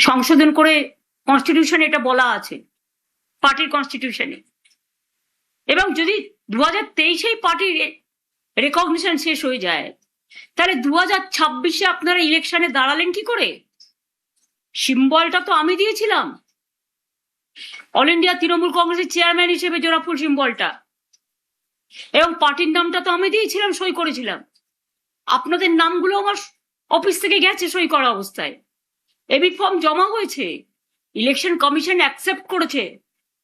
সংশোধন করে কনস্টিটিউশনে এটা বলা আছে, পার্টির কনস্টিটিউশনে। এবং যদি 2023-এই পার্টির রেকগনিশন শেষ হয়ে যায়, তাহলে 2026-এ আপনারা ইলেকশনে দাঁড়ালেন কি করে? সিম্বলটা তো আমি দিয়েছিলাম, অল ইন্ডিয়া তৃণমূল কংগ্রেসের চেয়ারম্যান হিসেবে জোড়াফুল সিম্বলটা, এবং পার্টির নামটা তো আমি দিয়েছিলাম, সই করেছিলাম। আপনাদের নামগুলো আমার অফিস থেকে গেছে সই করা অবস্থায়, এবি ফর্ম জমা হয়েছে, ইলেকশন কমিশন অ্যাকসেপ্ট করেছে,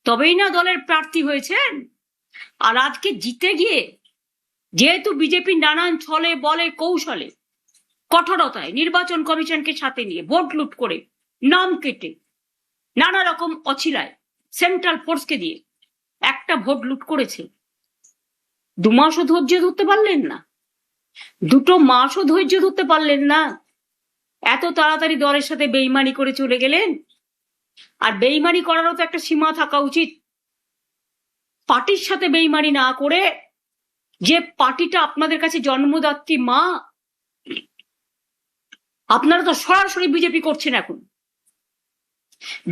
তবেই না দলের প্রার্থী হয়েছেন। আর আজকে জিতে গিয়ে, যেহেতু বিজেপি নানান ছলে বলে কৌশলে কঠোরতায় নির্বাচন কমিশনকে সাথে নিয়ে ভোট লুট করে, নাম কেটে, নানা রকম অছিলায় সেন্ট্রাল ফোর্সকে দিয়ে একটা ভোট লুট করেছে, 2 মাসও ধৈর্য ধরতে পারলেন না, 2 মাসও ধৈর্য ধরতে পারলেন না, এত তাড়াতাড়ি দলের সাথে বেইমানি করে চলে গেলেন। আর বেইমানি করারও তো একটা সীমা থাকা উচিত। পার্টির সাথে বেইমানি না করে, যে পার্টিটা আপনাদের কাছে জন্মদাত্রী মা, আপনারা তো সরাসরি বিজেপি করছেন। এখন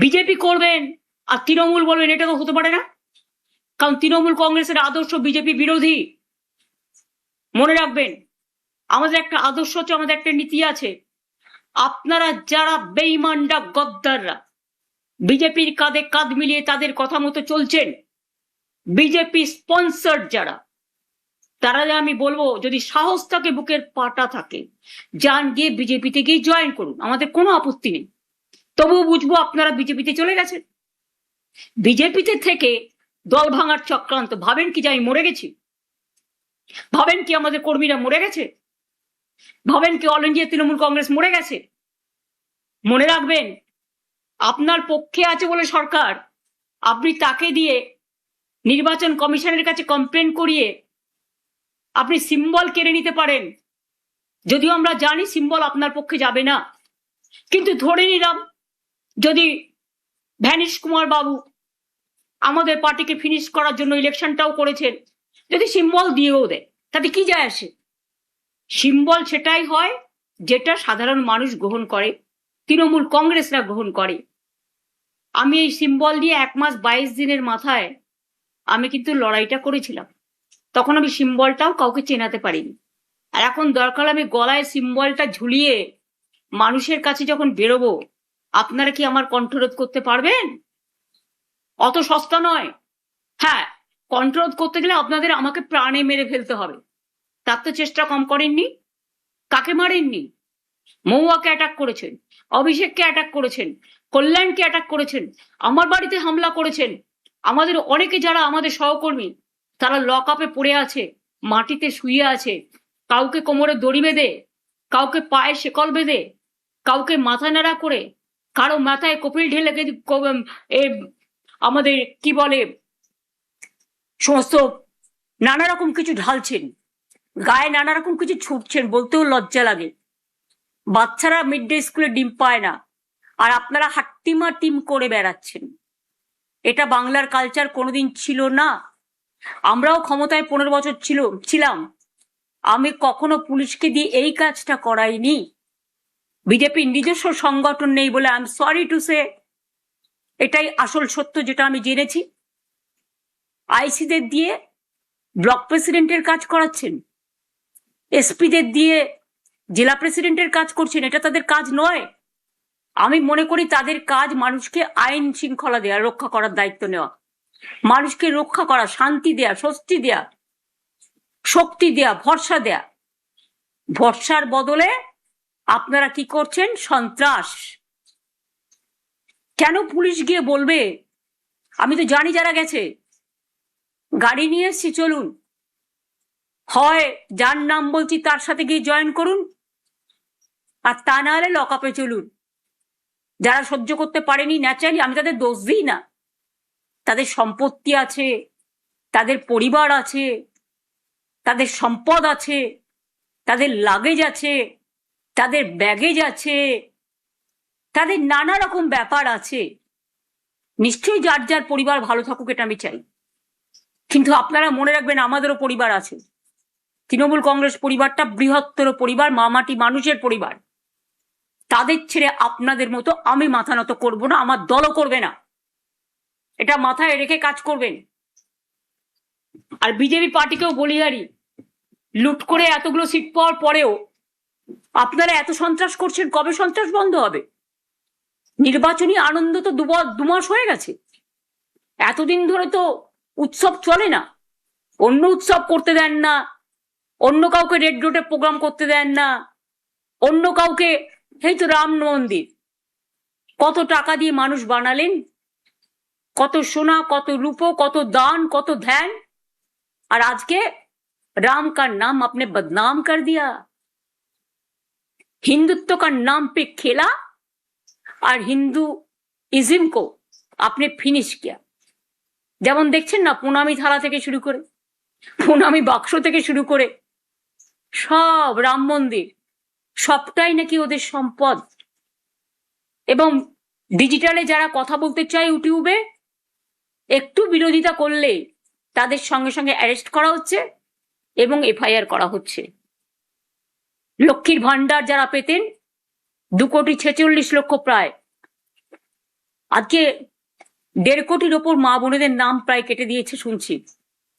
বিজেপি করবেন আর তৃণমূল বলবেন, এটা তো হতে পারে না, কারণ তৃণমূল কংগ্রেসের আদর্শ বিজেপি বিরোধী। মনে রাখবেন, আমাদের একটা আদর্শ আছে, আমাদের একটা নীতি আছে। আপনারা যারা বেইমানরা, গদ্দাররা, বিজেপির কাঁধে কাঁধ মিলিয়ে তাদের কথা মতো চলছেন, বিজেপি স্পন্সর যারা, তারা আমি বলবো, যদি সাহস থাকে, বুকের পাটা থাকে, যান গিয়ে বিজেপিতে গিয়ে জয়েন করুন, আমাদের কোনো আপত্তি নেই। তবুও বুঝবো আপনারা বিজেপিতে চলে গেছেন। বিজেপিতে থেকে দল ভাঙার চক্রান্ত, ভাবেন কি যে আমি মরে গেছি? ভাবেন কি আমাদের কর্মীরা মরে গেছে? ভাবেন কি অল ইন্ডিয়া তৃণমূল কংগ্রেস মরে গেছে? মনে রাখবেন, আপনার পক্ষে আছে বলে সরকার, আপনি তাকে দিয়ে নির্বাচন কমিশনের কাছে কমপ্লেন করিয়ে আপনি সিম্বল কেড়ে নিতে পারেন। যদিও আমরা জানি সিম্বল আপনার পক্ষে যাবে না, কিন্তু ধরে নিলাম যদি ভ্যানিশ কুমার বাবু আমাদের পার্টিকে ফিনিশ করার জন্য ইলেকশনটাও করেছেন, যদি সিম্বল দিয়েও দেয়, তাতে কি যায় আসে? সিম্বল সেটাই হয় যেটা সাধারণ মানুষ গ্রহণ করে, তৃণমূল কংগ্রেসরা গ্রহণ করে। আমি এই সিম্বল দিয়ে 1 মাস 22 দিনের মাথায় আমি কিন্তু লড়াইটা করেছিলাম, তখন আমি সিম্বলটাও কাউকে চেনাতে পারিনি। আর এখন দরকার আমি গলায় সিম্বলটা ঝুলিয়ে মানুষের কাছে যখন বেরোবো, আপনারা কি আমার কণ্ঠরোধ করতে পারবেন? অত সস্তা নয়। হ্যাঁ, কণ্ঠরোধ করতে গেলে আপনাদের আমাকে প্রাণে মেরে ফেলতে হবে, তার তো চেষ্টা কম করেননি। কাকে মারেননি? মহুয়াকে অ্যাটাক করেছেন, অভিষেককে অ্যাটাক করেছেন, কল্যাণকে অ্যাটাক করেছেন, আমার বাড়িতে হামলা করেছেন। আমাদের অনেকে যারা আমাদের সহকর্মী, তারা লক আপে পড়ে আছে, মাটিতে শুয়ে আছে, কাউকে কোমরে দড়ি বেঁধে, কাউকে পায়ে শেকল বেঁধে, কাউকে মাথা নাড়া করে, কারো মাথায় কপিল ঢেলে আমাদের কি বলে সমস্ত নানা রকম কিছু ঢালছেন, গায়ে নানা রকম কিছু ছুটছেন, বলতেও লজ্জা লাগে। বাচ্চারা মিড ডে স্কুলে ডিম পায় না, আর আপনারা হাট্টিমা টিম করে বেড়াচ্ছেন। এটা বাংলার কালচার কোনোদিন ছিল না। আমরাও ক্ষমতায় 15 বছর ছিলাম, আমি কখনো পুলিশকে দিয়ে এই কাজটা করাইনি। বিজেপির নিজস্ব সংগঠন নেই বলে I am sorry to say, এটাই আসল সত্য যেটা আমি জেনেছি। আইসিদের দিয়ে ব্লক প্রেসিডেন্টের কাজ করাচ্ছেন, এসপিদের দিয়ে জেলা প্রেসিডেন্টের কাজ করছেন, এটা তাদের কাজ নয়। আমি মনে করি তাদের কাজ মানুষকে আইন শৃঙ্খলা দেয়া, রক্ষা করার দায়িত্ব নেওয়া, মানুষকে রক্ষা করা, শান্তি দেয়া, স্বস্তি দেয়া, শক্তি দেয়া, ভরসা দেয়া। ভরসার বদলে আপনারা কি করছেন? সন্ত্রাস। কেন পুলিশ গিয়ে বলবে? আমি তো জানি যারা গেছে, গাড়ি নিয়ে এসছি, চলুন, হয় যার নাম বলছি তার সাথে গিয়ে জয়েন করুন, আর তা না হলে লক আপে চলুন। যারা সহ্য করতে পারেনি ন্যাচারালি, আমি তাদের দোষ দিই না, তাদের সম্পত্তি আছে, তাদের পরিবার আছে, তাদের সম্পদ আছে, তাদের লাগেজ আছে, তাদের ব্যাগেজ আছে, তাদের নানা রকম ব্যাপার আছে। নিশ্চয়ই যার যার পরিবার ভালো থাকুক, এটা আমি চাই, কিন্তু আপনারা মনে রাখবেন আমাদেরও পরিবার আছে। তৃণমূল কংগ্রেস পরিবারটা বৃহত্তর পরিবার, মামাটি মানুষের পরিবার। তাদের ছেড়ে আপনাদের মতো আমি মাথা নত করবো না, আমার দলও করবে না। এটা মাথায় রেখে কাজ করবেন। আর বিজেপি পার্টিকেও বলি দাঁড়ি, লুট করে এতগুলো সিট পাওয়ার পরেও আপনারা এত সন্ত্রাস করছেন, কবে সন্ত্রাস বন্ধ হবে? নির্বাচনী আনন্দ তো 2 মাস হয়ে গেছে, এতদিন ধরে তো উৎসব চলে না। অন্য উৎসব করতে দেন না, অন্য কাউকে রেড রোডে প্রোগ্রাম করতে দেন না, অন্য কাউকে, এই তো রাম মন্দির কত টাকা দিয়ে মানুষ বানালেন, কত সোনা, কত রূপো, কত দান, কত ধ্যান, আর আজকে राम का नाम आपने बदनाम कर दिया, हिंदुत्व का नाम पे खेला और हिंदुइज्म को आपने फिनिश किया। যেমন দেখছেন না, প্রণামী থালা থেকে শুরু করে, প্রণামী বাক্স থেকে শুরু করে সব রাম মন্দির সবটাই নাকি ওদের সম্পদ। এবং ডিজিটালে যারা কথা বলতে চায় ইউটিউবে, একটু বিরোধিতা করলে তাদের সঙ্গে সঙ্গে অ্যারেস্ট করা হচ্ছে এবং এফআইআর করা হচ্ছে। লক্ষ্মীর ভান্ডার যারা পেতেন 2,46,00,000 প্রায়, আজকে 1.5 কোটির ওপর মা বোনেদের নাম প্রায় কেটে দিয়েছে শুনছি।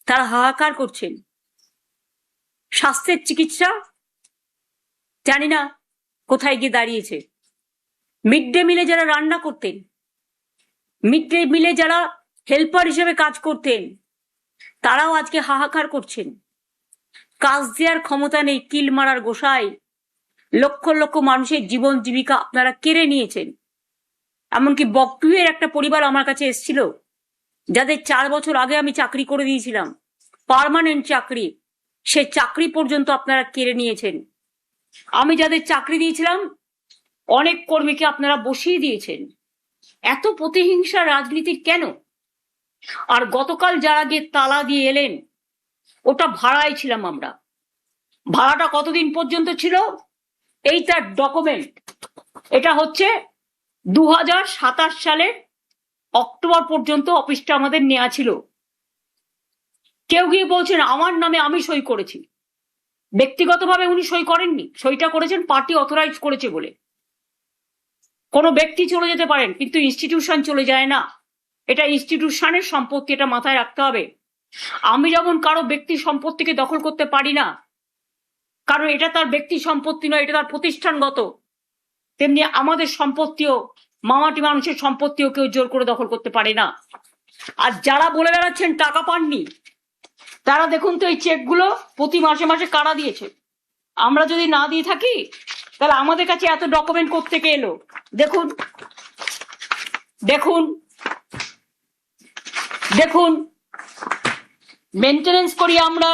তারা হাহাকার করছেন। স্বাস্থ্যের চিকিৎসা জানি না কোথায় গিয়ে দাঁড়িয়েছে। মিড ডে মিলে যারা রান্না করতেন, মিড ডে মিলে যারা হেল্পার হিসেবে কাজ করতেন, তারাও আজকে হাহাকার করছেন। কাজ দেওয়ার ক্ষমতা নেই, কিল মারার গোসাই। লক্ষ লক্ষ মানুষের জীবন জীবিকা আপনারা কেড়ে নিয়েছেন। এমনকি বকটুয়ের একটা পরিবার আমার কাছে এসেছিল, যাদের 4 বছর আগে আমি চাকরি করে দিয়েছিলাম, পার্মানেন্ট চাকরি, সে চাকরি পর্যন্ত আপনারা কেড়ে নিয়েছেন। আমি যাদের চাকরি দিয়েছিলাম অনেক কর্মীকে আপনারা বসিয়ে দিয়েছেন। এত প্রতিহিংসা রাজনীতির কেন? আর গতকাল যারা গিয়ে তালা দিয়ে এলেন, ওটা ভাড়ায় ছিলাম আমরা। ভাড়াটা কতদিন পর্যন্ত ছিল? এই তার ডকুমেন্ট। এটা হচ্ছে 2027 সালের অক্টোবর পর্যন্ত অফিসটা আমাদের নেওয়া ছিল। কেউ গিয়ে বলছেন আমার নামে আমি সই করেছি। ব্যক্তিগতভাবে উনি সই করেননি, সইটা করেছেন পার্টি অথরাইজ করেছে বলে। কোনো ব্যক্তি চলে যেতে পারেন, কিন্তু ইনস্টিটিউশন চলে যায় না। এটা ইনস্টিটিউশনের সম্পত্তি, এটা মাথায় রাখতে হবে। আমি যেমন কারো ব্যক্তি সম্পত্তিকে দখল করতে পারি না, কারণ এটা তার ব্যক্তি সম্পত্তি নয়, এটা তার প্রতিষ্ঠানগত, তেমনি আমাদের সম্পত্তিও, মামাটি মানুষের সম্পত্তিও কেউ জোর করে দখল করতে পারে না। আর যারা বলে বেড়াচ্ছেন টাকা পাননি, তারা দেখুন তো এই চেকগুলো প্রতি মাসে মাসে কারা দিয়েছে। আমরা যদি না দিয়ে থাকি তাহলে আমাদের কাছে এত ডকুমেন্ট কোত্থেকে এলো? দেখুন দেখুন দেখুন, মেনটেনেন্স করি আমরা